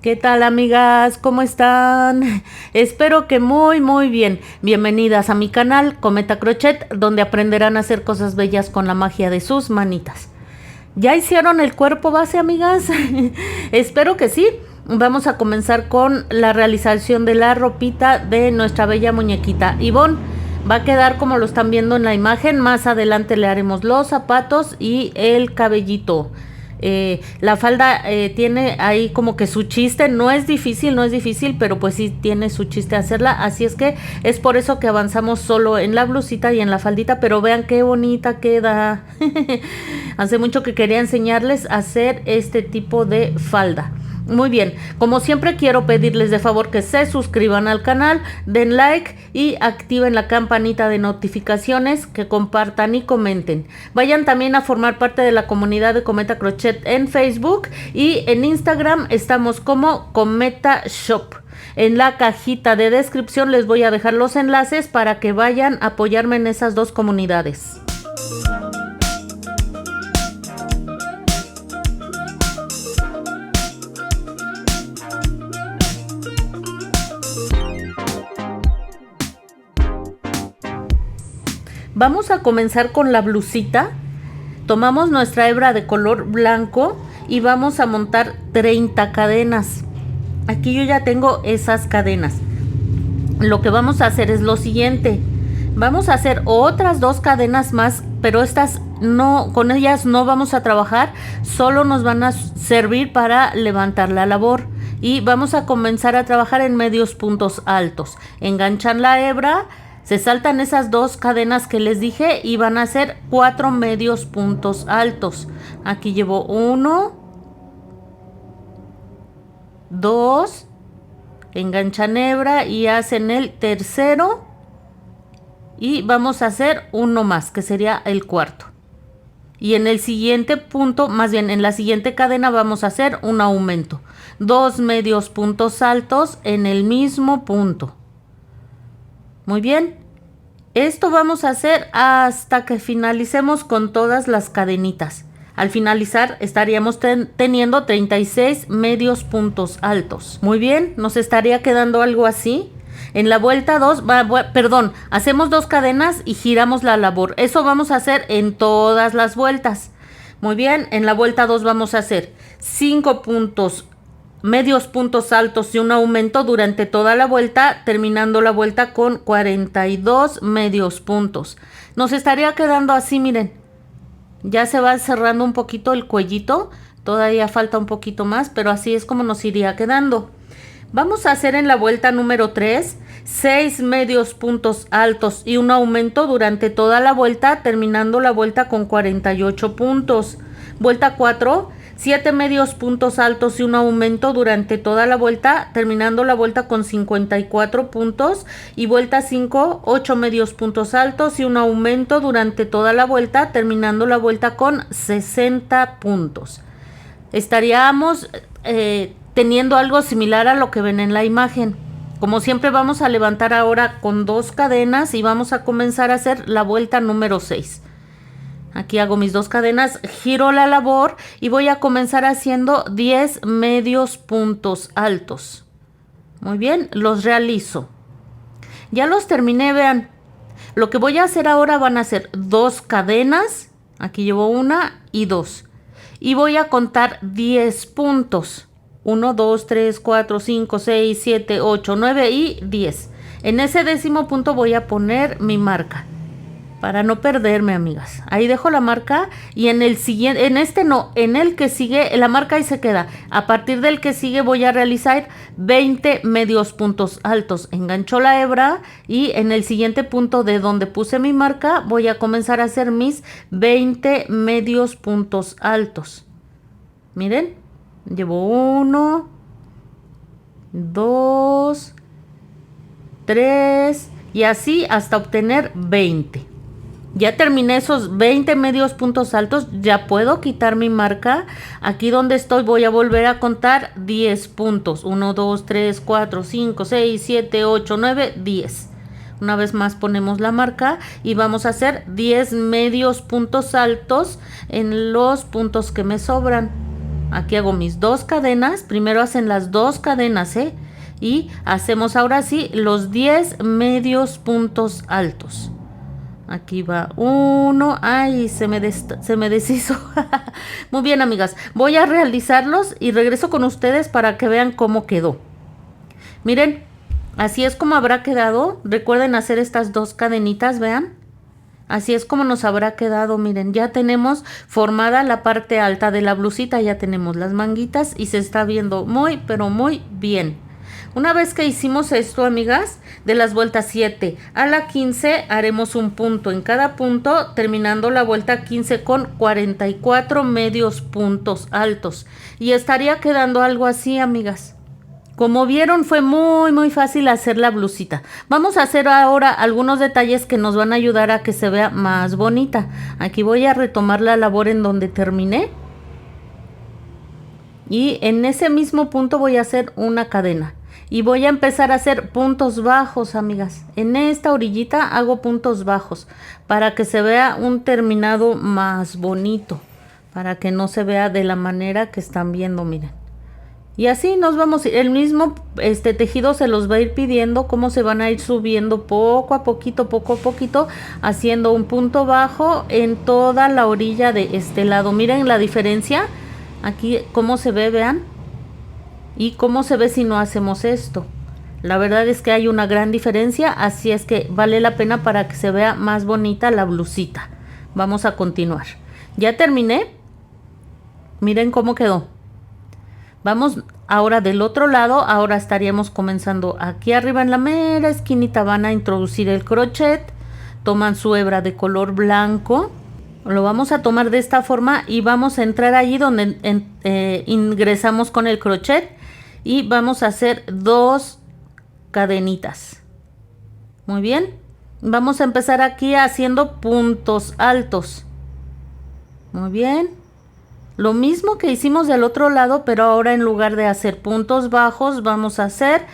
¿Qué tal, amigas? ¿Cómo están? Espero que muy bien. Bienvenidas a mi canal Cometa Crochet, donde aprenderán a hacer cosas bellas con la magia de sus manitas. ¿Ya hicieron el cuerpo base, amigas? Espero que sí. Vamos a comenzar con la realización de la ropita de nuestra bella muñequita Ivonne. Va a quedar como lo están viendo en la imagen. Más adelante le haremos los zapatos y el cabellito. La falda tiene ahí como que su chiste. No es difícil, pero pues sí tiene su chiste hacerla. Así es que es por eso que avanzamos solo en la blusita y en la faldita. Pero vean qué bonita queda. Hace mucho que quería enseñarles a hacer este tipo de falda. Muy bien, como siempre quiero pedirles de favor que se suscriban al canal, den like y activen la campanita de notificaciones, que compartan y comenten. Vayan también a formar parte de la comunidad de Cometa Crochet en Facebook y en Instagram estamos como Cometa Shop. En la cajita de descripción les voy a dejar los enlaces para que vayan a apoyarme en esas dos comunidades. Vamos a comenzar con la blusita. Tomamos nuestra hebra de color blanco y vamos a montar 30 cadenas. Aquí yo ya tengo esas cadenas. Lo que vamos a hacer es lo siguiente. Vamos a hacer otras 2 cadenas más, pero estas no, con ellas no vamos a trabajar, solo nos van a servir para levantar la labor. Y vamos a comenzar a trabajar en medios puntos altos. Enganchan la hebra. Se saltan esas 2 cadenas que les dije y van a hacer 4 medios puntos altos. Aquí llevo 1, 2, enganchan hebra y hacen el tercero. Y vamos a hacer uno más, que sería el cuarto. Y en el siguiente punto, más bien en la siguiente cadena, vamos a hacer un aumento. 2 medios puntos altos en el mismo punto. Muy bien, esto vamos a hacer hasta que finalicemos con todas las cadenitas. Al finalizar estaríamos teniendo 36 medios puntos altos. Muy bien, nos estaría quedando algo así. En la vuelta 2, hacemos 2 cadenas y giramos la labor. Eso vamos a hacer en todas las vueltas. Muy bien, en la vuelta 2 vamos a hacer 5 medios puntos altos y un aumento durante toda la vuelta, terminando la vuelta con 42 medios puntos. Nos estaría quedando así, miren. Ya se va cerrando un poquito el cuellito, todavía falta un poquito más, pero así es como nos iría quedando. Vamos a hacer en la vuelta número 3, 6 medios puntos altos y un aumento durante toda la vuelta, terminando la vuelta con 48 puntos. Vuelta 4, 7 medios puntos altos y un aumento durante toda la vuelta, terminando la vuelta con 54 puntos. Y vuelta 5, 8 medios puntos altos y un aumento durante toda la vuelta, terminando la vuelta con 60 puntos. Estaríamos teniendo algo similar a lo que ven en la imagen. Como siempre vamos a levantar ahora con 2 cadenas y vamos a comenzar a hacer la vuelta número 6. Aquí hago mis 2 cadenas, giro la labor y voy a comenzar haciendo 10 medios puntos altos. Muy bien, los realizo. Ya los terminé, vean. Lo que voy a hacer ahora van a ser 2 cadenas. Aquí llevo 1 y 2. Y voy a contar 10 puntos. 1, 2, 3, 4, 5, 6, 7, 8, 9 y 10. En ese 10º punto voy a poner mi marca. Para no perderme, amigas. Ahí dejo la marca y en el siguiente, en el que sigue, la marca ahí se queda. A partir del que sigue voy a realizar 20 medios puntos altos. Engancho la hebra y en el siguiente punto de donde puse mi marca voy a comenzar a hacer mis 20 medios puntos altos. Miren, llevo 1, 2, 3 y así hasta obtener 20. Ya terminé esos 20 medios puntos altos, ya puedo quitar mi marca. Aquí donde estoy voy a volver a contar 10 puntos. 1, 2, 3, 4, 5, 6, 7, 8, 9, 10. Una vez más ponemos la marca y vamos a hacer 10 medios puntos altos en los puntos que me sobran. Aquí hago mis 2 cadenas, primero hacen las 2 cadenas, y hacemos ahora sí los 10 medios puntos altos. Aquí va uno. Ay, se me deshizo. Muy bien, amigas, voy a realizarlos y regreso con ustedes para que vean cómo quedó. Miren, así es como habrá quedado. Recuerden hacer estas 2 cadenitas, vean. Así es como nos habrá quedado. Miren, ya tenemos formada la parte alta de la blusita, ya tenemos las manguitas y se está viendo muy, pero muy bien. Una vez que hicimos esto, amigas, de las vueltas 7 a la 15 haremos un punto en cada punto, terminando la vuelta 15 con 44 medios puntos altos. Y estaría quedando algo así, amigas. Como vieron, fue muy fácil hacer la blusita. Vamos a hacer ahora algunos detalles que nos van a ayudar a que se vea más bonita. Aquí voy a retomar la labor en donde terminé. Y en ese mismo punto voy a hacer una cadena. Y voy a empezar a hacer puntos bajos, amigas. En esta orillita hago puntos bajos para que se vea un terminado más bonito. Para que no se vea de la manera que están viendo, miren. Y así nos vamos, el mismo tejido se los va a ir pidiendo cómo se van a ir subiendo poco a poquito, haciendo un punto bajo en toda la orilla de este lado. Miren la diferencia, aquí cómo se ve, vean, y cómo se ve si no hacemos esto. La verdad es que hay una gran diferencia, así es que vale la pena para que se vea más bonita la blusita. Vamos a continuar. Ya terminé, miren cómo quedó. Vamos ahora del otro lado. Ahora estaríamos comenzando aquí arriba en la mera esquinita. Van a introducir el crochet. Toman su hebra de color blanco. Lo vamos a tomar de esta forma y vamos a entrar allí donde ingresamos con el crochet. Y vamos a hacer 2 cadenitas. Muy bien. Vamos a empezar aquí haciendo puntos altos. Muy bien. Lo mismo que hicimos del otro lado, pero ahora en lugar de hacer puntos bajos, vamos a hacer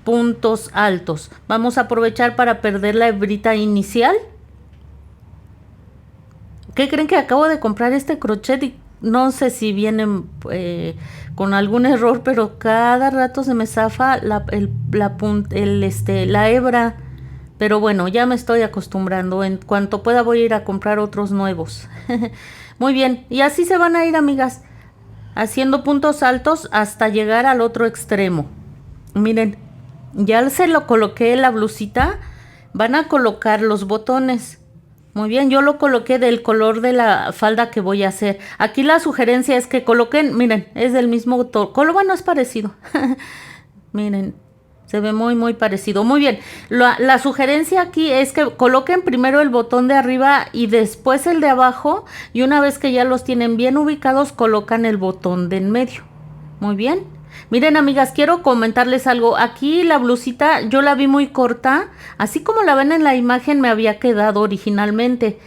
puntos altos. Vamos a aprovechar para perder la hebrita inicial. ¿Qué creen? Que acabo de comprar este crochet y no sé si viene con algún error, pero cada rato se me zafa la hebra. Pero bueno, ya me estoy acostumbrando. En cuanto pueda voy a ir a comprar otros nuevos. Muy bien, y así se van a ir, amigas, haciendo puntos altos hasta llegar al otro extremo. Miren, ya se lo coloqué la blusita. Van a colocar los botones. Muy bien, yo lo coloqué del color de la falda que voy a hacer. Aquí la sugerencia es que coloquen, miren, es del mismo color, bueno, es parecido. Miren, se ve muy parecido. Muy bien, la sugerencia aquí es que coloquen primero el botón de arriba y después el de abajo. Y una vez que ya los tienen bien ubicados, colocan el botón de en medio. Muy bien. Miren, amigas, quiero comentarles algo. Aquí la blusita yo la vi muy corta. Así como la ven en la imagen me había quedado originalmente.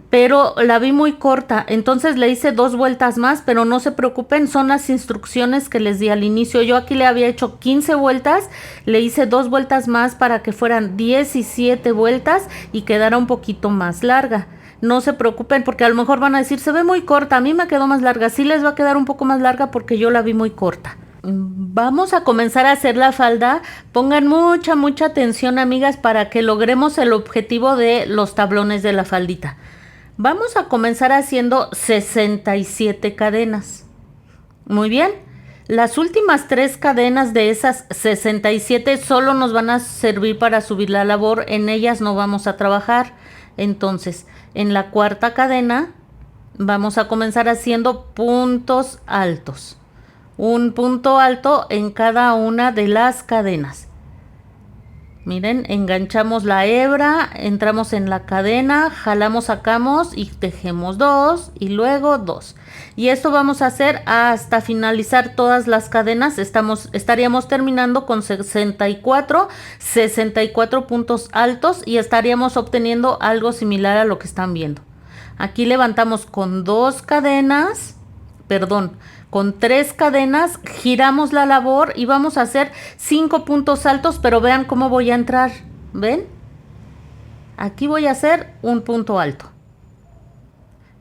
Pero la vi muy corta, entonces le hice 2 vueltas más, pero no se preocupen, son las instrucciones que les di al inicio. Yo aquí le había hecho 15 vueltas, le hice 2 vueltas más para que fueran 17 vueltas y quedara un poquito más larga. No se preocupen porque a lo mejor van a decir, se ve muy corta, a mí me quedó más larga. Sí les va a quedar un poco más larga porque yo la vi muy corta. Vamos a comenzar a hacer la falda. Pongan mucha atención, amigas, para que logremos el objetivo de los tablones de la faldita. Vamos a comenzar haciendo 67 cadenas. Muy bien. Las últimas 3 cadenas de esas 67 solo nos van a servir para subir la labor. En ellas no vamos a trabajar. Entonces, en la cuarta cadena vamos a comenzar haciendo puntos altos. Un punto alto en cada una de las cadenas. Miren, enganchamos la hebra, entramos en la cadena, jalamos, sacamos y tejemos 2 y luego 2. Y esto vamos a hacer hasta finalizar todas las cadenas. Estaríamos terminando con 64 puntos altos y estaríamos obteniendo algo similar a lo que están viendo. Aquí levantamos con 2 cadenas, perdón, con 3 cadenas, giramos la labor y vamos a hacer 5 puntos altos, pero vean cómo voy a entrar. ¿Ven? Aquí voy a hacer un punto alto.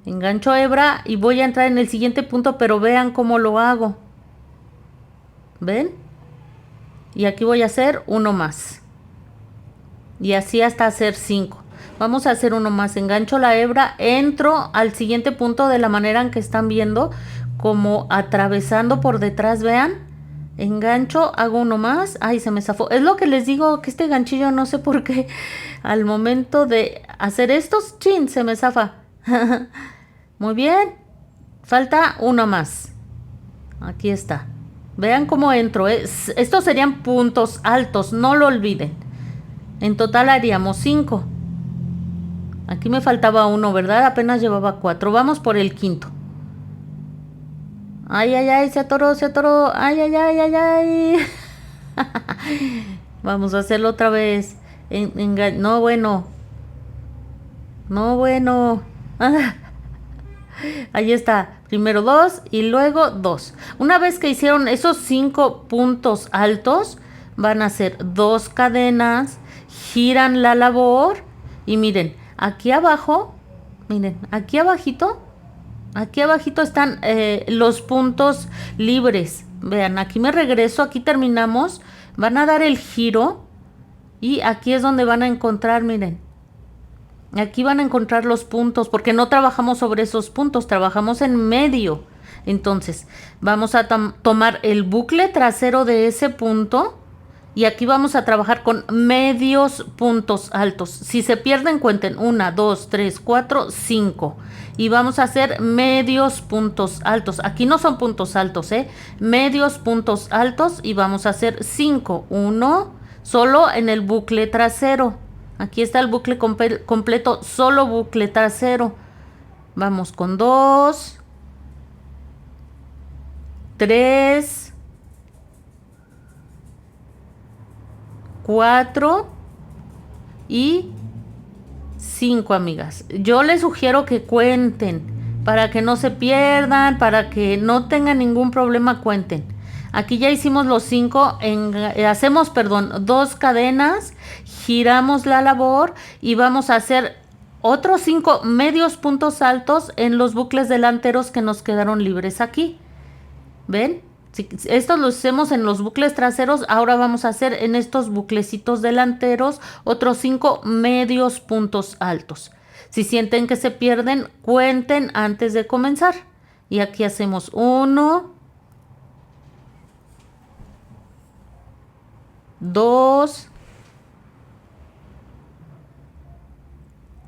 Engancho hebra y voy a entrar en el siguiente punto, pero vean cómo lo hago. ¿Ven? Y aquí voy a hacer uno más. Y así hasta hacer 5. Vamos a hacer uno más. Engancho la hebra, entro al siguiente punto de la manera en que están viendo, como atravesando por detrás, vean. Engancho, hago uno más. Ay, se me zafó. Es lo que les digo, que este ganchillo no sé por qué al momento de hacer estos, chin, se me zafa. Muy bien. Falta uno más. Aquí está. Vean cómo entro. Estos serían puntos altos, no lo olviden. En total haríamos 5. Aquí me faltaba uno, ¿verdad? Apenas llevaba 4. Vamos por el quinto. Ay, ay, ay, se atoró, se atoró. Ay, ay, ay, ay, ay. Vamos a hacerlo otra vez. No, bueno. No, bueno. Ahí está. Primero 2 y luego 2. Una vez que hicieron esos 5 puntos altos, van a hacer 2 cadenas, giran la labor y miren, aquí abajo, miren, aquí abajito están los puntos libres. Vean, aquí me regreso, aquí terminamos, van a dar el giro y aquí es donde van a encontrar, miren, aquí van a encontrar los puntos, porque no trabajamos sobre esos puntos, trabajamos en medio. Entonces, vamos a tomar el bucle trasero de ese punto y aquí vamos a trabajar con medios puntos altos. Si se pierden, cuenten 1, 2, 3, 4, 5. Y vamos a hacer medios puntos altos. Aquí no son puntos altos, medios puntos altos y vamos a hacer 5. 1, solo en el bucle trasero. Aquí está el bucle completo, solo bucle trasero. Vamos con 2, 3, 4 y 5, amigas. Yo les sugiero que cuenten para que no se pierdan, para que no tengan ningún problema, cuenten. Aquí ya hicimos los 5, hacemos 2 cadenas, giramos la labor y vamos a hacer otros 5 medios puntos altos en los bucles delanteros que nos quedaron libres aquí. ¿Ven? Si estos los hacemos en los bucles traseros, ahora vamos a hacer en estos buclecitos delanteros otros 5 medios puntos altos. Si sienten que se pierden, cuenten antes de comenzar. Y aquí hacemos 1, 2,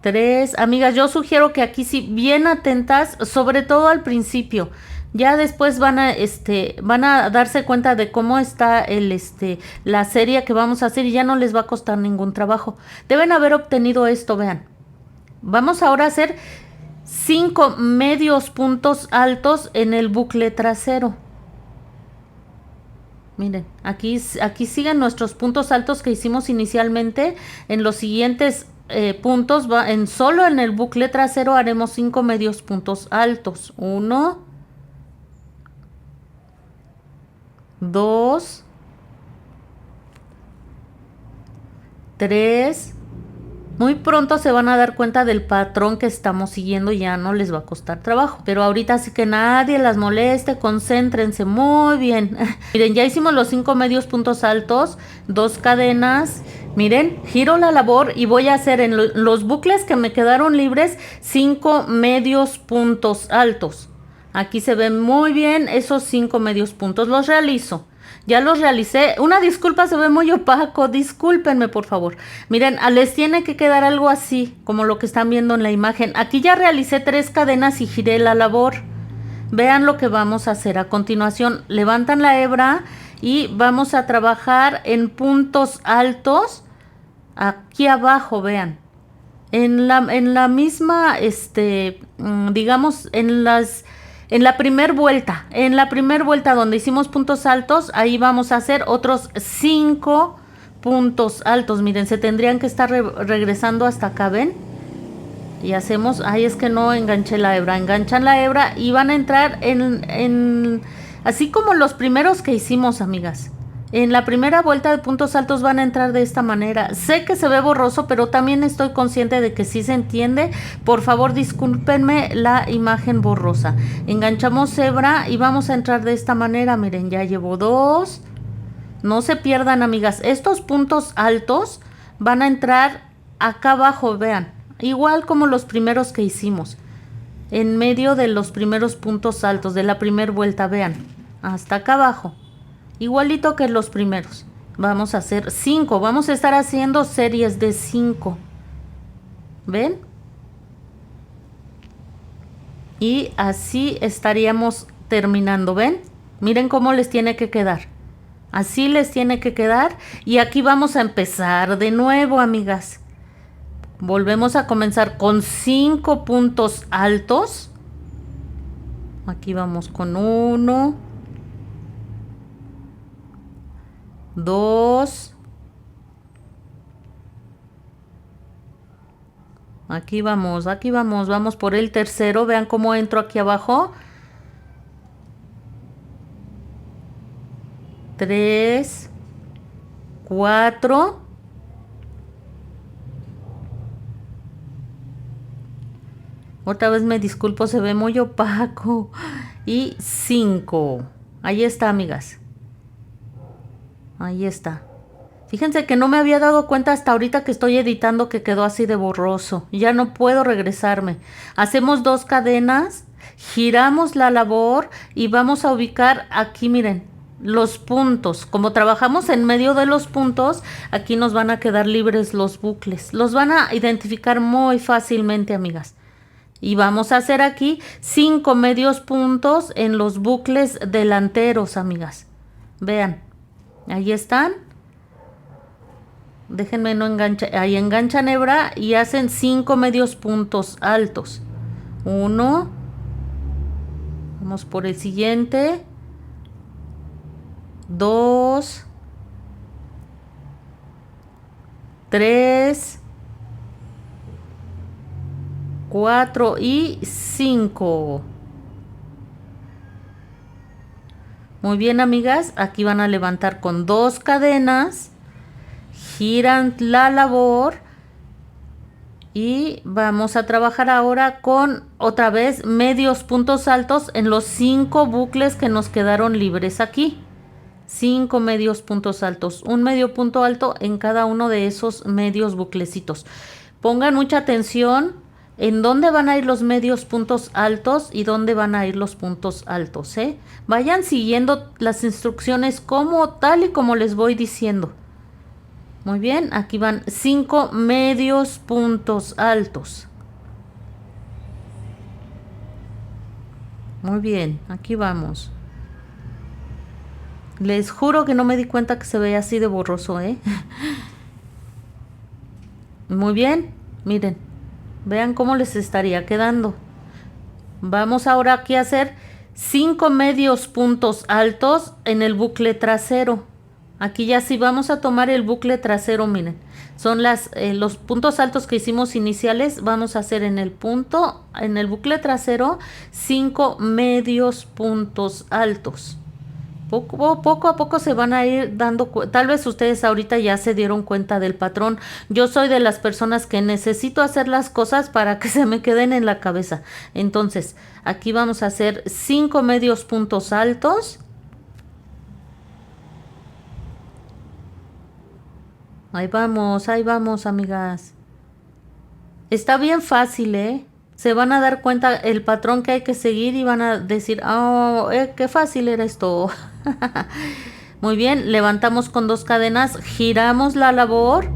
3. Amigas, yo sugiero que aquí sí, bien atentas, sobre todo al principio. Ya después van a darse cuenta de cómo está la serie que vamos a hacer y ya no les va a costar ningún trabajo. Deben haber obtenido esto, vean. Vamos ahora a hacer 5 medios puntos altos en el bucle trasero. Miren, aquí siguen nuestros puntos altos que hicimos inicialmente. En los siguientes puntos, solo en el bucle trasero haremos 5 medios puntos altos. 1, 2, 3. Muy pronto se van a dar cuenta del patrón que estamos siguiendo y ya no les va a costar trabajo. Pero ahorita sí que nadie las moleste, concéntrense muy bien. Miren, ya hicimos los 5 medios puntos altos, 2 cadenas. Miren, giro la labor y voy a hacer en los bucles que me quedaron libres 5 medios puntos altos. Aquí se ven muy bien esos 5 medios puntos. Los realizo. Ya los realicé. Una disculpa, se ve muy opaco. Discúlpenme, por favor. Miren, les tiene que quedar algo así, como lo que están viendo en la imagen. Aquí ya realicé 3 cadenas y giré la labor. Vean lo que vamos a hacer a continuación. Levantan la hebra y vamos a trabajar en puntos altos. Aquí abajo, vean. En la misma, digamos, en la primer vuelta donde hicimos puntos altos, ahí vamos a hacer otros 5 puntos altos. Miren, se tendrían que estar regresando hasta acá, ¿ven? Y hacemos, ahí es que no enganché la hebra, enganchan la hebra y van a entrar así como los primeros que hicimos, amigas. En la primera vuelta de puntos altos van a entrar de esta manera. Sé que se ve borroso, pero también estoy consciente de que sí se entiende. Por favor, discúlpenme la imagen borrosa. Enganchamos hebra y vamos a entrar de esta manera. Miren, ya llevo 2. No se pierdan, amigas. Estos puntos altos van a entrar acá abajo, vean. Igual como los primeros que hicimos. En medio de los primeros puntos altos de la primera vuelta, vean. Hasta acá abajo. Igualito que los primeros. Vamos a hacer 5. Vamos a estar haciendo series de 5. ¿Ven? Y así estaríamos terminando. ¿Ven? Miren cómo les tiene que quedar. Así les tiene que quedar. Y aquí vamos a empezar de nuevo, amigas. Volvemos a comenzar con 5 puntos altos. Aquí vamos con 1. 2. Aquí vamos, vamos por el tercero. Vean cómo entro aquí abajo. 3, 4. Otra vez me disculpo, se ve muy opaco. Y 5. Ahí está, amigas. Ahí está. Fíjense que no me había dado cuenta hasta ahorita que estoy editando que quedó así de borroso. Ya no puedo regresarme. Hacemos 2 cadenas, giramos la labor y vamos a ubicar aquí, miren, los puntos. Como trabajamos en medio de los puntos, aquí nos van a quedar libres los bucles. Los van a identificar muy fácilmente, amigas. Y vamos a hacer aquí 5 medios puntos en los bucles delanteros, amigas. Vean. Ahí están. Déjenme no enganchar. Ahí enganchan hebra y hacen 5 medios puntos altos. 1. Vamos por el siguiente. 2. 3. 4 y 5. Muy bien, amigas, aquí van a levantar con 2 cadenas, giran la labor y vamos a trabajar ahora con otra vez medios puntos altos en los 5 bucles que nos quedaron libres aquí. 5 medios puntos altos, un medio punto alto en cada uno de esos medios buclecitos. Pongan mucha atención en dónde van a ir los medios puntos altos y dónde van a ir los puntos altos, ¿eh? Vayan siguiendo las instrucciones como tal y como les voy diciendo. Muy bien, aquí van 5 medios puntos altos. Muy bien, aquí vamos. Les juro que no me di cuenta que se veía así de borroso, ¿eh? Muy bien, miren. Vean cómo les estaría quedando. Vamos ahora aquí a hacer 5 medios puntos altos en el bucle trasero. Aquí ya sí vamos a tomar el bucle trasero, miren. Son los puntos altos que hicimos iniciales. Vamos a hacer en el bucle trasero 5 medios puntos altos. Poco a poco se van a ir dando cuenta. Tal vez ustedes ahorita ya se dieron cuenta del patrón. Yo soy de las personas que necesito hacer las cosas para que se me queden en la cabeza. Entonces, aquí vamos a hacer 5 medios puntos altos. Ahí vamos, amigas. Está bien fácil, ¿eh? Se van a dar cuenta el patrón que hay que seguir y van a decir, oh, qué fácil era esto. Muy bien, levantamos con 2 cadenas, giramos la labor.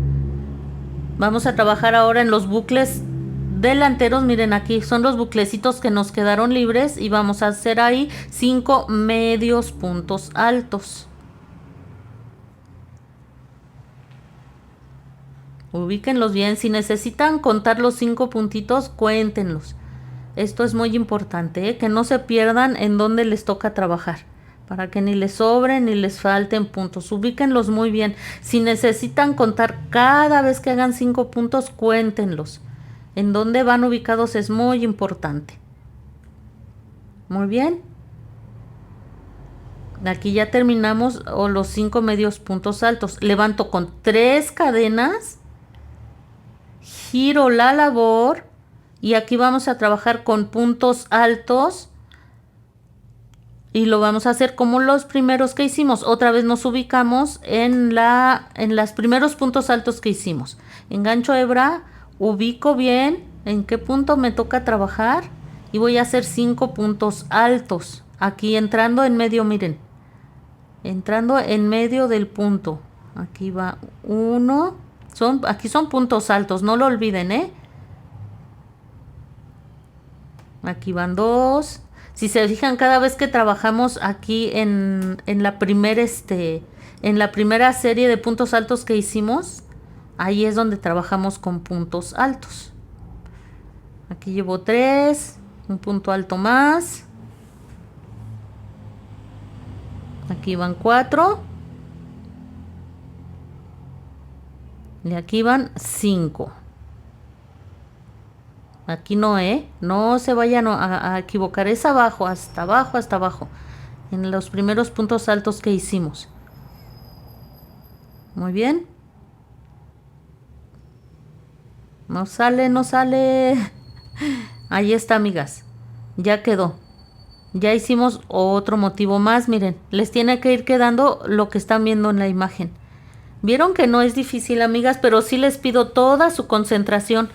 Vamos a trabajar ahora en los bucles delanteros. Miren, aquí son los buclecitos que nos quedaron libres y vamos a hacer ahí 5 medios puntos altos. Ubíquenlos bien. Si necesitan contar los 5 puntitos, cuéntenlos. Esto es muy importante, ¿eh? Que no se pierdan en dónde les toca trabajar, para que ni les sobren ni les falten puntos. Ubíquenlos muy bien. Si necesitan contar cada vez que hagan 5 puntos, cuéntenlos. En dónde van ubicados es muy importante. Muy bien. Aquí ya terminamos los 5 medios puntos altos. Levanto con 3 cadenas, giro la labor y aquí vamos a trabajar con puntos altos y lo vamos a hacer como los primeros que hicimos. Otra vez nos ubicamos en los primeros puntos altos que hicimos. Engancho hebra, ubico bien en qué punto me toca trabajar y voy a hacer 5 puntos altos. Aquí entrando en medio, miren. Entrando en medio del punto. Aquí va 1. Aquí son puntos altos, no lo olviden, ¿eh? Aquí van 2. Si se fijan, cada vez que trabajamos aquí en la primera serie de puntos altos que hicimos, ahí es donde trabajamos con puntos altos. Aquí llevo 3, un punto alto más. Aquí van 4. Y aquí van 5. Aquí no, no se vayan a equivocar. Es abajo, hasta abajo, hasta abajo. En los primeros puntos altos que hicimos. Muy bien. No sale, no sale. Ahí está, amigas. Ya quedó. Ya hicimos otro motivo más. Miren, les tiene que ir quedando lo que están viendo en la imagen. Vieron que no es difícil, amigas, pero sí les pido toda su concentración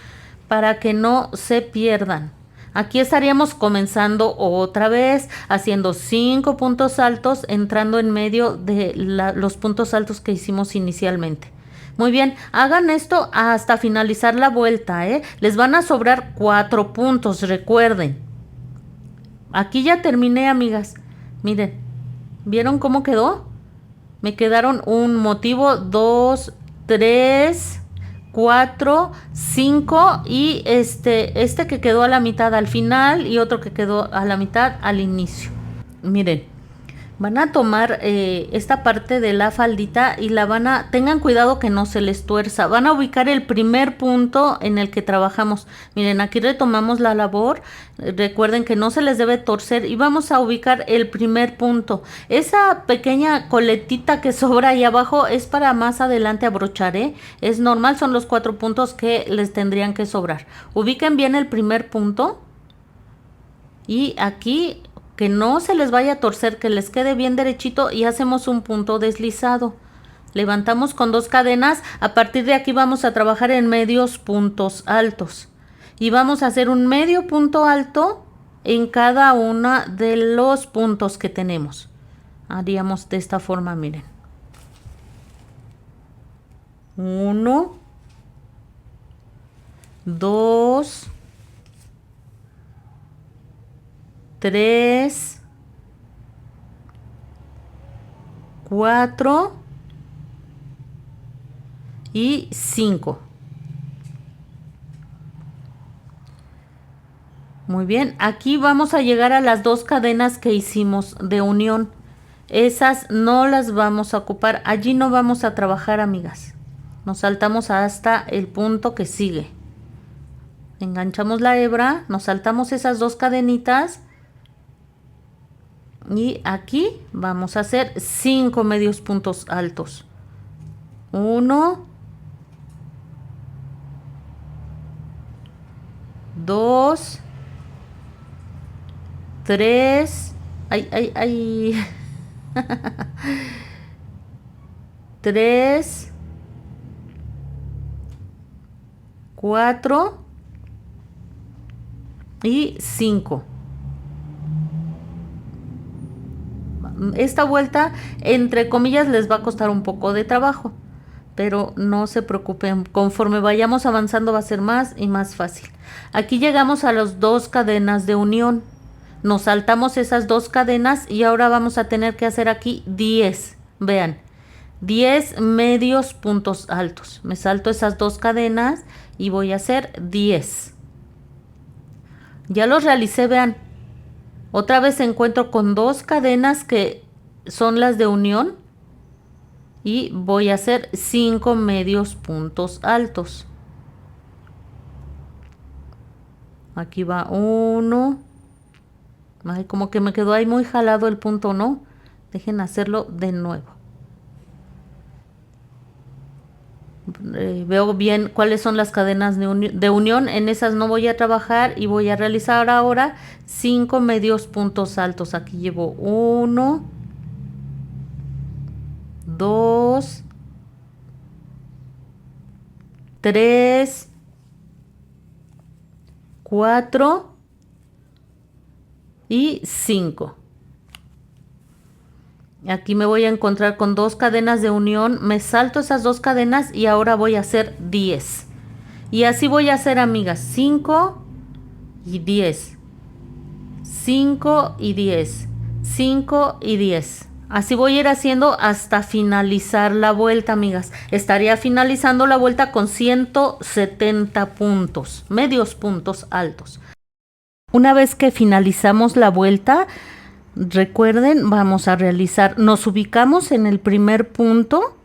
para que no se pierdan. Aquí estaríamos comenzando otra vez, haciendo 5 puntos altos, entrando en medio de los puntos altos que hicimos inicialmente. Muy bien, hagan esto hasta finalizar la vuelta, ¿eh? Les van a sobrar 4 puntos, recuerden. Aquí ya terminé, amigas. Miren, ¿vieron cómo quedó? Me quedaron un motivo, 2, 3, 4, 5 y este que quedó a la mitad al final y otro que quedó a la mitad al inicio. Miren, van a tomar esta parte de la faldita y tengan cuidado que no se les tuerza. Van a ubicar el primer punto en el que trabajamos. Miren, aquí retomamos la labor. Recuerden que no se les debe torcer y vamos a ubicar el primer punto. Esa pequeña coletita que sobra ahí abajo es para más adelante abrochar, ¿eh? Es normal, son los 4 puntos que les tendrían que sobrar. Ubiquen bien el primer punto y aquí que no se les vaya a torcer, que les quede bien derechito y hacemos un punto deslizado. Levantamos con 2 cadenas, a partir de aquí vamos a trabajar en medios puntos altos. Y vamos a hacer un medio punto alto en cada uno de los puntos que tenemos. Haríamos de esta forma, miren. 1, 2, 3, 4 y 5. Muy bien, aquí vamos a llegar a las 2 cadenas que hicimos de unión. Esas no las vamos a ocupar, allí no vamos a trabajar, amigas. Nos saltamos hasta el punto que sigue. Enganchamos la hebra, nos saltamos esas 2 cadenitas y aquí vamos a hacer 5 medios puntos altos. 1, 2, 3, ay. 3, 4 y 5. Esta vuelta, entre comillas, les va a costar un poco de trabajo, pero no se preocupen, conforme vayamos avanzando va a ser más y más fácil. Aquí llegamos a las 2 cadenas de unión. Nos saltamos esas 2 cadenas y ahora vamos a tener que hacer aquí 10. Vean, 10 medios puntos altos. Me salto esas 2 cadenas y voy a hacer 10. Ya los realicé, vean. Otra vez encuentro con 2 cadenas que son las de unión y voy a hacer 5 medios puntos altos. Aquí va 1. Ay, como que me quedó ahí muy jalado el punto, ¿no? Dejen hacerlo de nuevo. Veo bien cuáles son las cadenas de unión. En esas no voy a trabajar y voy a realizar ahora 5 medios puntos altos. Aquí llevo 1, 2, 3, 4 y 5. Aquí me voy a encontrar con 2 cadenas de unión, me salto esas 2 cadenas y ahora voy a hacer 10. Y así voy a hacer, amigas, 5 y 10. 5 y 10. 5 y 10. Así voy a ir haciendo hasta finalizar la vuelta, amigas. Estaría finalizando la vuelta con 170 puntos, medios puntos altos. Una vez que finalizamos la vuelta, recuerden, vamos a realizar, nos ubicamos en el primer punto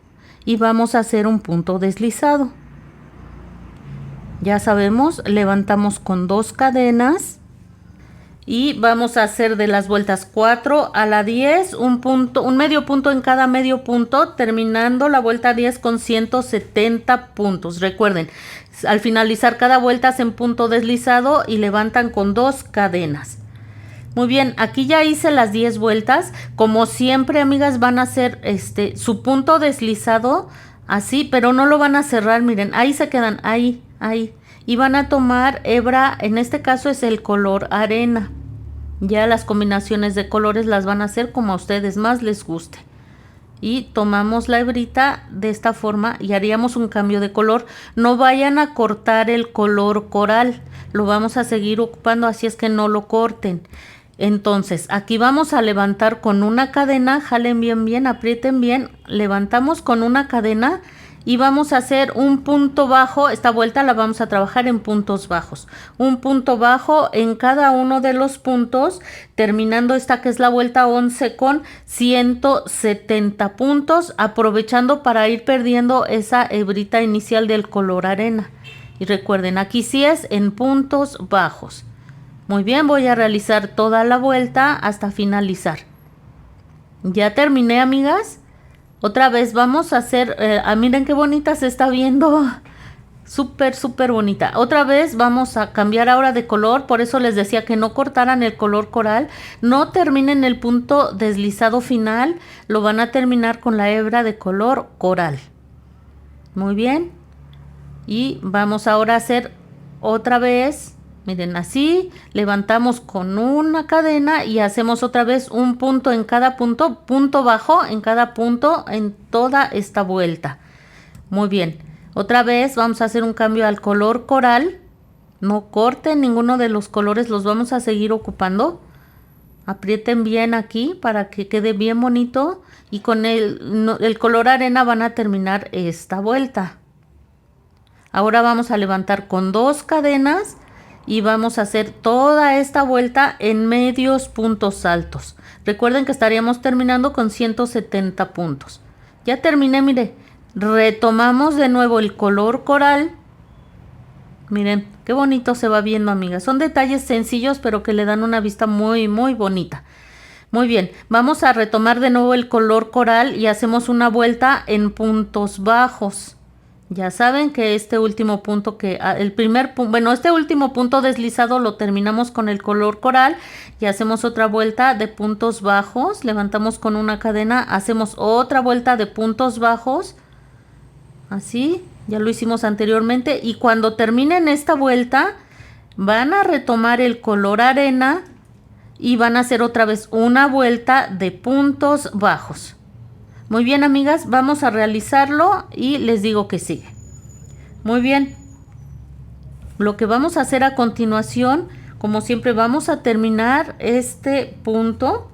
y vamos a hacer un punto deslizado. Ya sabemos, levantamos con 2 cadenas y vamos a hacer de las vueltas 4 a la 10, un medio punto en cada medio punto, terminando la vuelta 10 con 170 puntos. Recuerden, al finalizar cada vuelta hacen punto deslizado y levantan con 2 cadenas. Muy bien, aquí ya hice las 10 vueltas. Como siempre, amigas, van a hacer su punto deslizado así, pero no lo van a cerrar. Miren, ahí se quedan, ahí. Y van a tomar hebra, en este caso es el color arena. Ya las combinaciones de colores las van a hacer como a ustedes más les guste. Y tomamos la hebrita de esta forma y haríamos un cambio de color. No vayan a cortar el color coral, lo vamos a seguir ocupando, así es que no lo corten. Entonces aquí vamos a levantar con una cadena, jalen bien, aprieten bien, levantamos con una cadena y vamos a hacer un punto bajo. Esta vuelta la vamos a trabajar en puntos bajos, un punto bajo en cada uno de los puntos, terminando esta que es la vuelta 11 con 170 puntos, aprovechando para ir perdiendo esa hebrita inicial del color arena. Y recuerden, aquí sí es en puntos bajos. Muy bien, voy a realizar toda la vuelta hasta finalizar. Ya terminé, amigas. Otra vez vamos a hacer, miren qué bonita se está viendo. Súper bonita. Otra vez vamos a cambiar ahora de color, por eso les decía que no cortaran el color coral. No terminen el punto deslizado final, lo van a terminar con la hebra de color coral. Muy bien. Y vamos ahora a hacer otra vez. Miren, así levantamos con una cadena y hacemos otra vez un punto en cada punto, punto bajo en cada punto en toda esta vuelta. Muy bien, otra vez vamos a hacer un cambio al color coral. No corten ninguno de los colores, los vamos a seguir ocupando. Aprieten bien aquí para que quede bien bonito y con el color arena van a terminar esta vuelta. Ahora vamos a levantar con 2 cadenas y vamos a hacer toda esta vuelta en medios puntos altos. Recuerden que estaríamos terminando con 170 puntos. Ya terminé, mire. Retomamos de nuevo el color coral. Miren, qué bonito se va viendo, amigas. Son detalles sencillos, pero que le dan una vista muy bonita. Muy bien, vamos a retomar de nuevo el color coral y hacemos una vuelta en puntos bajos. Ya saben que este último punto este último punto deslizado lo terminamos con el color coral y hacemos otra vuelta de puntos bajos, levantamos con una cadena, hacemos otra vuelta de puntos bajos, así, ya lo hicimos anteriormente, y cuando terminen esta vuelta van a retomar el color arena y van a hacer otra vez una vuelta de puntos bajos. Muy bien, amigas, vamos a realizarlo y les digo que sigue. Muy bien. Lo que vamos a hacer a continuación, como siempre, vamos a terminar este punto.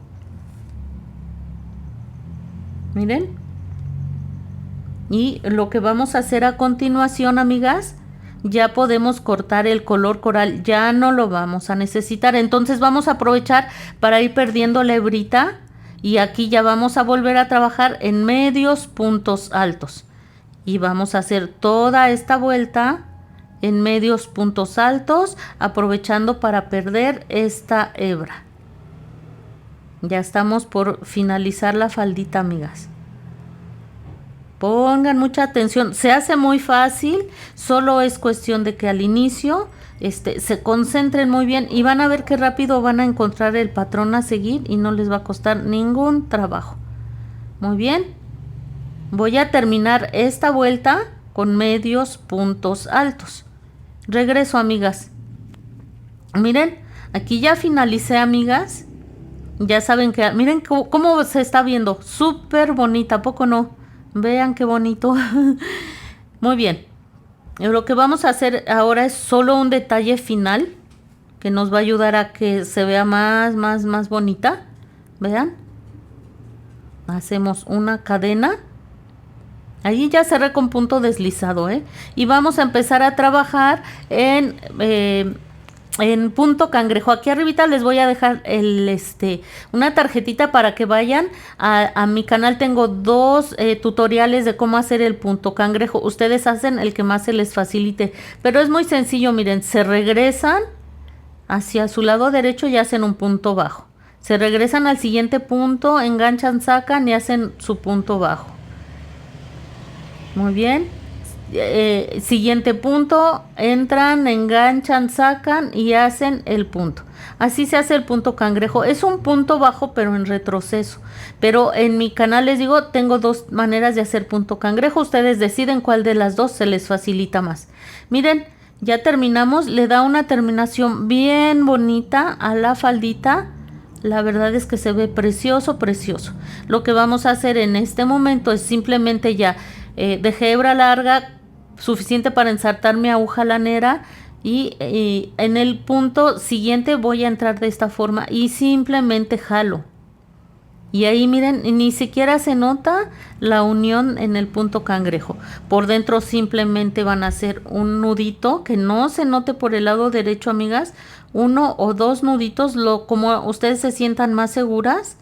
Miren. Y lo que vamos a hacer a continuación, amigas, ya podemos cortar el color coral, ya no lo vamos a necesitar. Entonces vamos a aprovechar para ir perdiendo la hebrita. Y aquí ya vamos a volver a trabajar en medios puntos altos. Y vamos a hacer toda esta vuelta en medios puntos altos, aprovechando para perder esta hebra. Ya estamos por finalizar la faldita, amigas. Pongan mucha atención, se hace muy fácil, solo es cuestión de que al inicio se concentren muy bien y van a ver qué rápido van a encontrar el patrón a seguir y no les va a costar ningún trabajo. Muy bien, voy a terminar esta vuelta con medios puntos altos. Regreso, amigas. Miren, aquí ya finalicé, amigas. Ya saben que, miren cómo se está viendo, súper bonita, ¿a poco no? Vean qué bonito. Muy bien. Lo que vamos a hacer ahora es solo un detalle final que nos va a ayudar a que se vea más bonita. Vean. Hacemos una cadena. Ahí ya cerré con punto deslizado, ¿eh? Y vamos a empezar a trabajar en punto cangrejo. Aquí arribita les voy a dejar una tarjetita para que vayan a mi canal. Tengo 2 tutoriales de cómo hacer el punto cangrejo. Ustedes hacen el que más se les facilite, pero es muy sencillo. Miren, se regresan hacia su lado derecho y hacen un punto bajo. Se regresan al siguiente punto, enganchan, sacan y hacen su punto bajo. Muy bien. Siguiente punto, entran, enganchan, sacan y hacen el punto. Así se hace el punto cangrejo. Es un punto bajo pero en retroceso. Pero en mi canal les digo, tengo 2 maneras de hacer punto cangrejo. Ustedes deciden cuál de las 2 se les facilita más. Miren, ya terminamos. Le da una terminación bien bonita a la faldita. La verdad es que se ve precioso, precioso. Lo que vamos a hacer en este momento es simplemente ya dejé hebra larga suficiente para ensartar mi aguja lanera y en el punto siguiente voy a entrar de esta forma y simplemente jalo. Y ahí miren, ni siquiera se nota la unión en el punto cangrejo. Por dentro simplemente van a hacer un nudito que no se note por el lado derecho, amigas. 1 o 2 nuditos, como ustedes se sientan más seguras.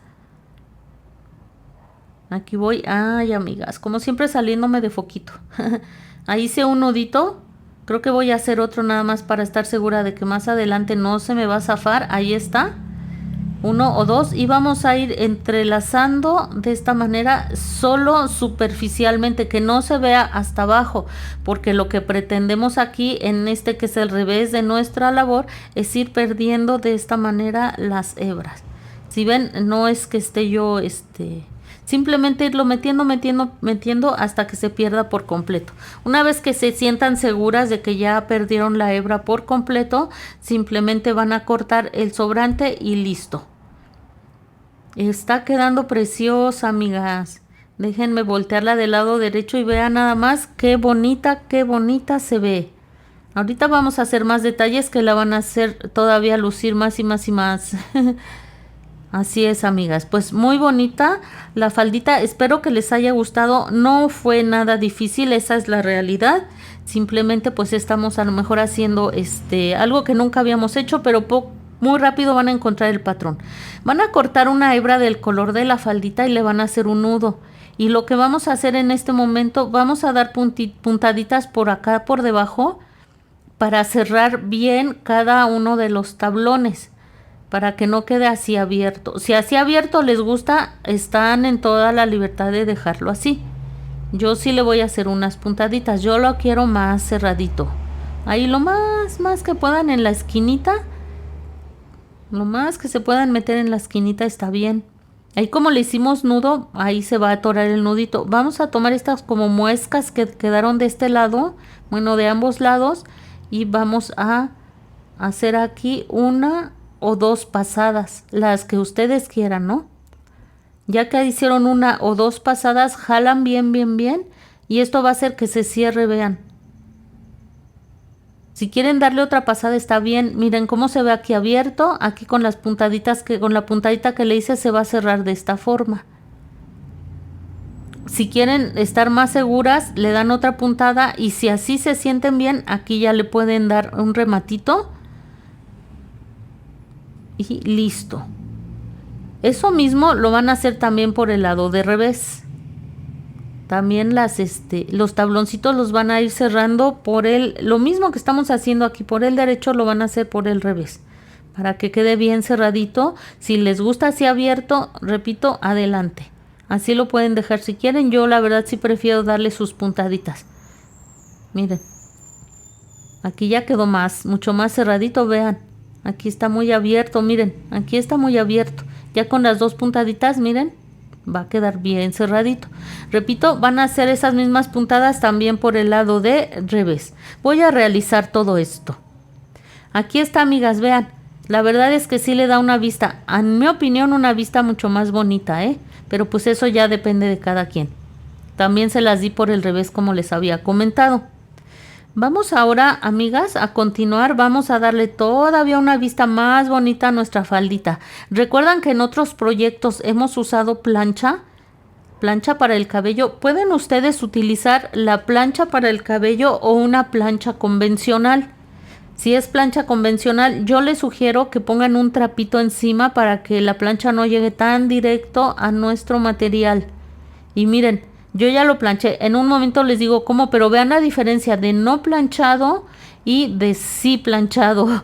Aquí voy, ay amigas, como siempre saliéndome de foquito. Ahí hice un nudito, creo que voy a hacer otro nada más para estar segura de que más adelante no se me va a zafar. Ahí está, 1 o 2 y vamos a ir entrelazando de esta manera solo superficialmente, que no se vea hasta abajo, porque lo que pretendemos aquí en que es el revés de nuestra labor es ir perdiendo de esta manera las hebras. Si ven, no es que esté yo simplemente irlo metiendo hasta que se pierda por completo. Una vez que se sientan seguras de que ya perdieron la hebra por completo, simplemente van a cortar el sobrante y listo. Está quedando preciosa, amigas. Déjenme voltearla del lado derecho y vean nada más qué bonita se ve. Ahorita vamos a hacer más detalles que la van a hacer todavía lucir más y más y más. Así es, amigas, pues muy bonita la faldita, espero que les haya gustado. No fue nada difícil, esa es la realidad. Simplemente pues estamos a lo mejor haciendo algo que nunca habíamos hecho, pero muy rápido van a encontrar el patrón. Van a cortar una hebra del color de la faldita y le van a hacer un nudo. Y lo que vamos a hacer en este momento, vamos a dar puntaditas por acá por debajo para cerrar bien cada uno de los tablones, para que no quede así abierto. Si así abierto les gusta, están en toda la libertad de dejarlo así. Yo sí le voy a hacer unas puntaditas, yo lo quiero más cerradito. Ahí lo más que puedan en la esquinita, lo más que se puedan meter en la esquinita está bien. Ahí como le hicimos nudo, ahí se va a atorar el nudito. Vamos a tomar estas como muescas que quedaron de este lado, bueno, de ambos lados, y vamos a hacer aquí 1 o 2 pasadas, las que ustedes quieran, ¿no? Ya que hicieron 1 o 2 pasadas, jalan bien y esto va a hacer que se cierre, vean. Si quieren darle otra pasada está bien. Miren cómo se ve aquí abierto, aquí con las puntaditas con la puntadita que le hice se va a cerrar de esta forma. Si quieren estar más seguras, le dan otra puntada y si así se sienten bien, aquí ya le pueden dar un rematito. Y listo. Eso mismo lo van a hacer también por el lado de revés. También los tabloncitos los van a ir cerrando por lo mismo que estamos haciendo aquí por el derecho, lo van a hacer por el revés. para que quede bien cerradito. Si les gusta así abierto, repito, adelante. Así lo pueden dejar si quieren. Yo la verdad sí prefiero darle sus puntaditas. Miren. Aquí ya quedó mucho más cerradito, vean. Aquí está muy abierto, miren. Aquí está muy abierto. Ya con las dos puntaditas, miren, va a quedar bien cerradito. Repito, van a hacer esas mismas puntadas también por el lado de revés. Voy a realizar todo esto. Aquí está, amigas, vean. La verdad es que sí le da una vista, en mi opinión, una vista mucho más bonita, ¿eh? Pero pues eso ya depende de cada quien. También se las di por el revés, como les había comentado. Vamos ahora, amigas, a continuar. Vamos a darle todavía una vista más bonita a nuestra faldita. ¿Recuerdan que en otros proyectos hemos usado plancha? Plancha para el cabello. Pueden ustedes utilizar la plancha para el cabello o una plancha convencional. Si es plancha convencional, yo les sugiero que pongan un trapito encima para que la plancha no llegue tan directo a nuestro material. Y miren, yo ya lo planché. En un momento les digo cómo, pero vean la diferencia de no planchado y de sí planchado.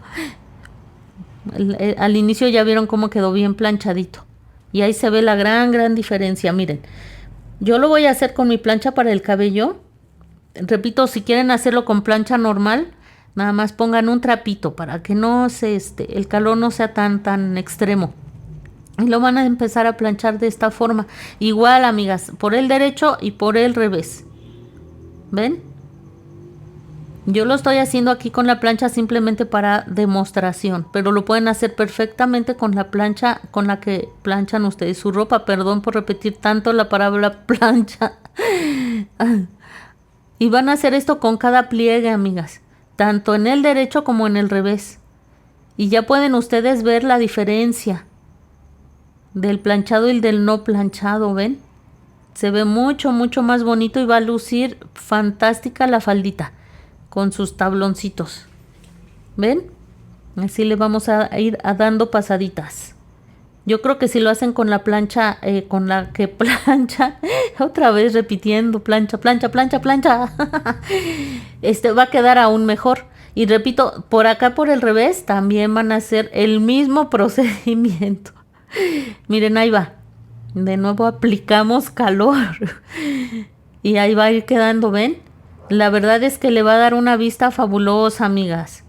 Al inicio ya vieron cómo quedó bien planchadito. Y ahí se ve la gran diferencia. Miren, yo lo voy a hacer con mi plancha para el cabello. Repito, si quieren hacerlo con plancha normal, nada más pongan un trapito para que no se el calor no sea tan extremo. Y lo van a empezar a planchar de esta forma. Igual, amigas, por el derecho y por el revés. ¿Ven? Yo lo estoy haciendo aquí con la plancha simplemente para demostración. Pero lo pueden hacer perfectamente con la plancha con la que planchan ustedes su ropa. Perdón por repetir tanto la palabra plancha. Y van a hacer esto con cada pliegue, amigas. Tanto en el derecho como en el revés. Y ya pueden ustedes ver la diferencia del planchado y del no planchado, ¿ven? Se ve mucho más bonito y va a lucir fantástica la faldita con sus tabloncitos. ¿Ven? Así le vamos a ir dando pasaditas. Yo creo que si lo hacen con la plancha, con la que plancha, otra vez repitiendo, plancha, va a quedar aún mejor. Y repito, por acá por el revés también van a hacer el mismo procedimiento. Miren, ahí va. De nuevo aplicamos calor. Y ahí va a ir quedando, ¿ven? La verdad es que le va a dar una vista fabulosa, amigas.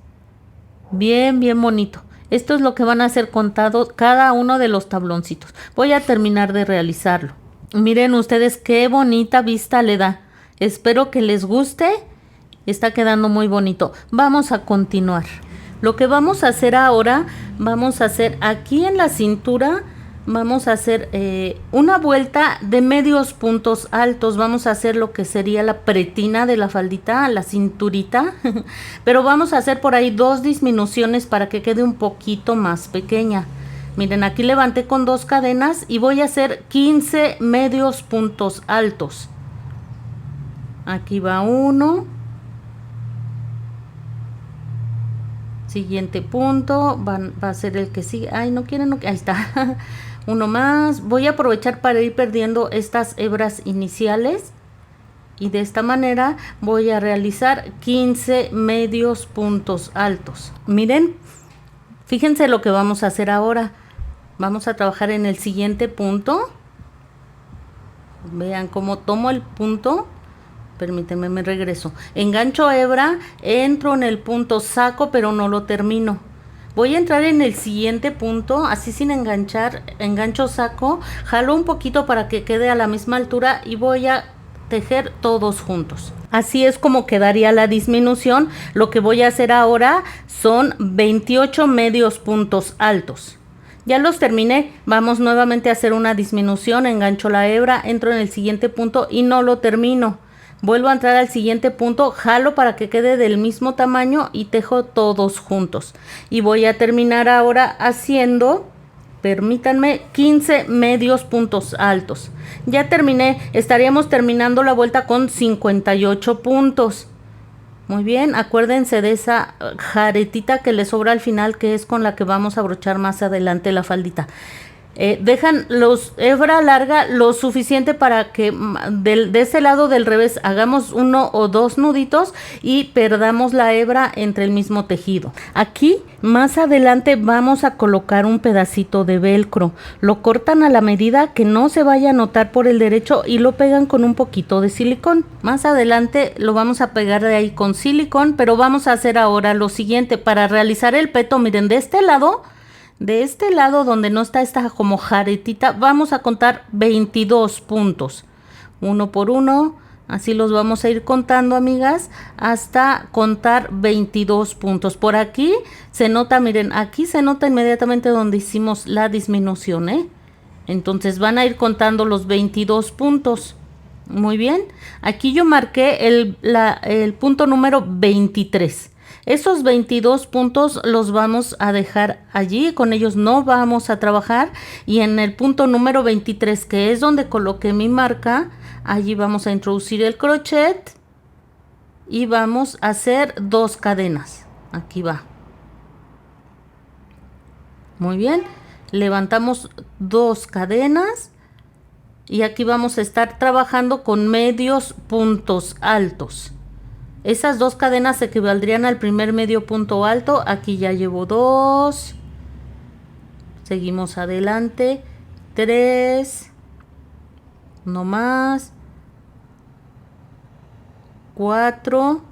Bien bonito. Esto es lo que van a hacer contado cada uno de los tabloncitos. Voy a terminar de realizarlo. Miren ustedes qué bonita vista le da. Espero que les guste. Está quedando muy bonito. Vamos a continuar. Lo que vamos a hacer ahora, vamos a hacer aquí en la cintura, vamos a hacer una vuelta de medios puntos altos. Vamos a hacer lo que sería la pretina de la faldita, la cinturita. Pero vamos a hacer por ahí 2 disminuciones para que quede un poquito más pequeña. Miren, aquí levanté con 2 cadenas y voy a hacer 15 medios puntos altos. Aquí va uno. Siguiente punto, va a ser el que sigue. Ay, no quieren, no, ahí está. Uno más. Voy a aprovechar para ir perdiendo estas hebras iniciales. Y de esta manera voy a realizar 15 medios puntos altos. Miren, fíjense lo que vamos a hacer ahora. Vamos a trabajar en el siguiente punto. Vean cómo tomo el punto. Permítanme, me regreso. Engancho hebra, entro en el punto, saco, pero no lo termino. Voy a entrar en el siguiente punto, así sin enganchar, engancho, saco, jalo un poquito para que quede a la misma altura y voy a tejer todos juntos. Así es como quedaría la disminución. Lo que voy a hacer ahora son 28 medios puntos altos. Ya los terminé. Vamos nuevamente a hacer una disminución, engancho la hebra, entro en el siguiente punto y no lo termino. Vuelvo a entrar al siguiente punto, jalo para que quede del mismo tamaño y tejo todos juntos. Y voy a terminar ahora haciendo, permítanme, 15 medios puntos altos. Ya terminé, estaríamos terminando la vuelta con 58 puntos. Muy bien, acuérdense de esa jaretita que le sobra al final, que es con la que vamos a brochar más adelante la faldita. Dejan los hebra larga lo suficiente para que de ese lado del revés hagamos 1 o 2 nuditos y perdamos la hebra entre el mismo tejido. Aquí más adelante vamos a colocar un pedacito de velcro. Lo cortan a la medida que no se vaya a notar por el derecho y lo pegan con un poquito de silicón. Más adelante lo vamos a pegar de ahí con silicón, pero vamos a hacer ahora lo siguiente. Para realizar el peto, miren, de este lado donde no está esta como jaretita, vamos a contar 22 puntos. Uno por uno, así los vamos a ir contando, amigas, hasta contar 22 puntos. Por aquí se nota, miren, aquí se nota inmediatamente donde hicimos la disminución, ¿eh? Entonces van a ir contando los 22 puntos. Muy bien, aquí yo marqué el punto número 23. Esos 22 puntos los vamos a dejar allí, con ellos no vamos a trabajar. Y en el punto número 23, que es donde coloqué mi marca, allí vamos a introducir el crochet y vamos a hacer 2 cadenas. Aquí va. Muy bien, levantamos 2 cadenas y aquí vamos a estar trabajando con medios puntos altos. Esas 2 cadenas equivaldrían al primer medio punto alto. Aquí ya llevo 2. Seguimos adelante. 3. No más. 4.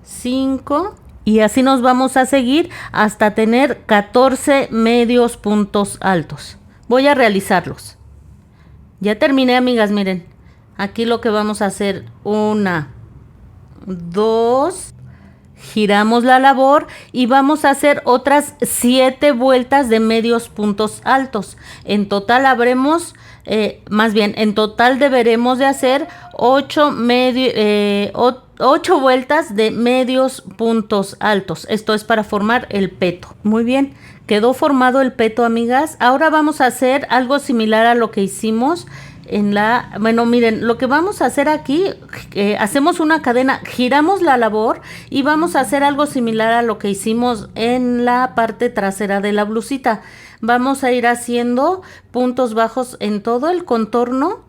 5. Y así nos vamos a seguir hasta tener 14 medios puntos altos. Voy a realizarlos. Ya terminé, amigas, miren. Aquí lo que vamos a hacer, 1, 2, giramos la labor y vamos a hacer otras 7 vueltas de medios puntos altos. En total habremos, en total deberemos de hacer 8 vueltas de medios puntos altos. Esto es para formar el peto. Muy bien, quedó formado el peto, amigas. Ahora vamos a hacer algo similar a lo que hicimos bueno, miren, lo que vamos a hacer aquí, hacemos una cadena, giramos la labor y vamos a hacer algo similar a lo que hicimos en la parte trasera de la blusita. Vamos a ir haciendo puntos bajos en todo el contorno.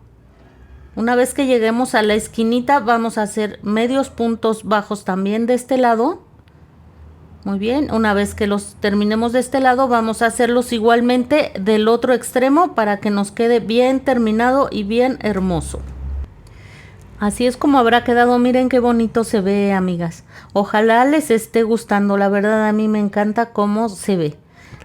Una vez que lleguemos a la esquinita, vamos a hacer medios puntos bajos también de este lado. Muy bien, una vez que los terminemos de este lado, vamos a hacerlos igualmente del otro extremo para que nos quede bien terminado y bien hermoso. Así es como habrá quedado. Miren qué bonito se ve, amigas. Ojalá les esté gustando. La verdad, a mí me encanta cómo se ve.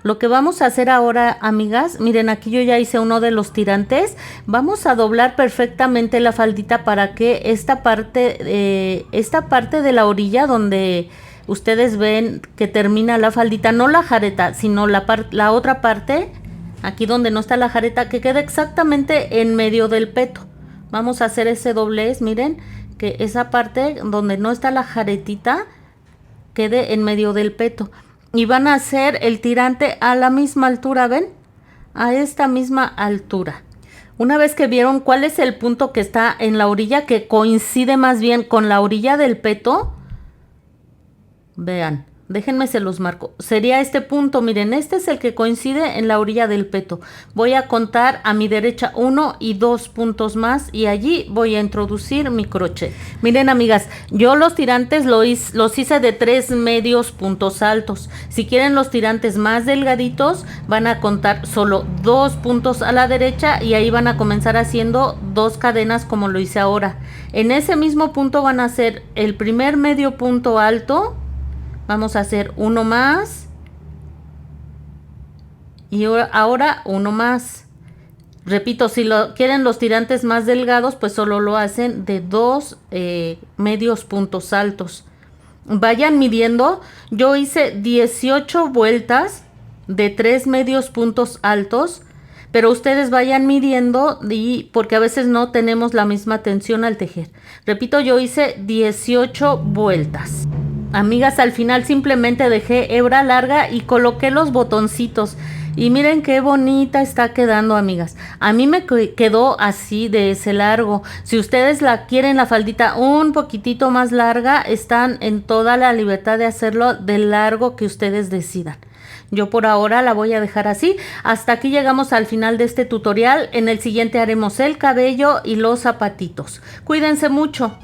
Lo que vamos a hacer ahora, amigas, miren, aquí yo ya hice uno de los tirantes. Vamos a doblar perfectamente la faldita para que esta parte de la orilla donde ustedes ven que termina la faldita, no la jareta, sino la otra parte, aquí donde no está la jareta, que quede exactamente en medio del peto. Vamos a hacer ese doblez, miren, que esa parte donde no está la jaretita quede en medio del peto. Y van a hacer el tirante a la misma altura, ¿ven? A esta misma altura. Una vez que vieron cuál es el punto que está en la orilla, que coincide más bien con la orilla del peto, vean, déjenme se los marco. Sería este punto, miren, este es el que coincide en la orilla del peto. Voy a contar a mi derecha 1 y 2 puntos más y allí voy a introducir mi crochet. Miren, amigas, yo los tirantes los hice de 3 medios puntos altos. Si quieren los tirantes más delgaditos, van a contar solo 2 puntos a la derecha y ahí van a comenzar haciendo 2 cadenas como lo hice ahora. En ese mismo punto van a hacer el primer medio punto alto. Vamos a hacer uno más y ahora uno más. Repito, si quieren los tirantes más delgados, pues solo lo hacen de 2 medios puntos altos. Vayan midiendo. Yo hice 18 vueltas de 3 medios puntos altos, pero ustedes vayan midiendo porque a veces no tenemos la misma tensión al tejer. Repito, yo hice 18 vueltas. Amigas, al final simplemente dejé hebra larga y coloqué los botoncitos. Y miren qué bonita está quedando, amigas. A mí me quedó así de ese largo. Si ustedes quieren la faldita un poquitito más larga, están en toda la libertad de hacerlo del largo que ustedes decidan. Yo por ahora la voy a dejar así. Hasta aquí llegamos al final de este tutorial. En el siguiente haremos el cabello y los zapatitos. Cuídense mucho.